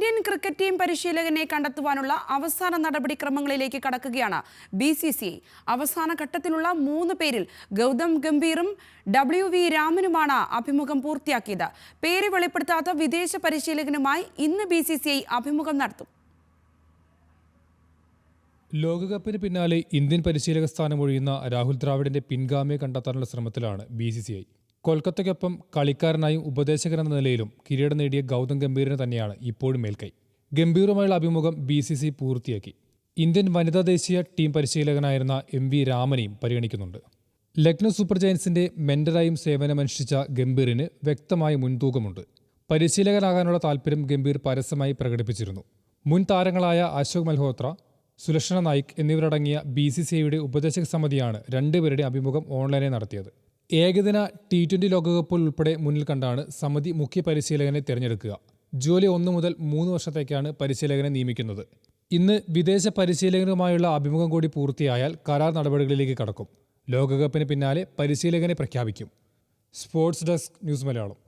Indian cricket team പരിശീലകനെ കണ്ടെത്തുവാനുള്ള അവസാന നടപടിക്രമങ്ങളിലേക്ക് കടക്കുകയാണ് BCCI. അവസാന ഘട്ടത്തിലുള്ള 3 പേരിൽ ഗൗതം ഗംഭീറും WV രാമനുമാണ് അഭിമുഖം പൂർത്തിയാക്കിയത്. പേര് വെളിപ്പെടുത്താത്ത വിദേശ പരിശീലകനുമായി ഇന്ന് BCCI അഭിമുഖം നടത്തും. ലോകകപ്പിന് പിന്നാലെ ഇന്ത്യൻ പരിശീലക സ്ഥാനം ഒഴിയുന്ന രാഹുൽ ദ്രാവിഡിന്റെ പിൻഗാമിയെ കണ്ടെത്താനുള്ള ശ്രമത്തിലാണ് BCCI. കൊൽക്കത്തയ്ക്കൊപ്പം കളിക്കാരനായും ഉപദേശകനെന്ന നിലയിലും കിരീടം നേടിയ ഗൗതം ഗംഭീറിന് തന്നെയാണ് ഇപ്പോഴും മേൽക്കൈ. ഗംഭീറുമായുള്ള അഭിമുഖം BCCI പൂർത്തിയാക്കി. ഇന്ത്യൻ വനിതാ ദേശീയ ടീം പരിശീലകനായിരുന്ന MV രാമനെയും പരിഗണിക്കുന്നുണ്ട്. ലക്നൗ സൂപ്പർ ജയൻസിന്റെ മെന്ററായും സേവനമനുഷ്ഠിച്ച ഗംഭീറിന് വ്യക്തമായ മുൻതൂക്കമുണ്ട്. പരിശീലകനാകാനുള്ള താൽപ്പര്യം ഗംഭീർ പരസ്യമായി പ്രകടിപ്പിച്ചിരുന്നു. മുൻ താരങ്ങളായ അശോക് മൽഹോത്ര, സുലക്ഷണ നായിക് എന്നിവരടങ്ങിയ BCCIയുടെ ഉപദേശക സമിതിയാണ് രണ്ടുപേരുടെ അഭിമുഖം ഓൺലൈനായി നടത്തിയത്. ഏകദിന T20 ലോകകപ്പിൽ ഉൾപ്പെടെ മുന്നിൽ കണ്ടാണ് സമിതി മുഖ്യ പരിശീലകനെ തിരഞ്ഞെടുക്കുക. ജൂലൈ 1 മുതൽ 3 വർഷത്തേക്കാണ് പരിശീലകനെ നിയമിക്കുന്നത്. ഇന്ന് വിദേശ പരിശീലകനുമായുള്ള അഭിമുഖം കൂടി പൂർത്തിയായാൽ കരാർ നടപടികളിലേക്ക് കടക്കും. ലോകകപ്പിന് പിന്നാലെ പരിശീലകനെ പ്രഖ്യാപിക്കും. Sports desk news Malayalam.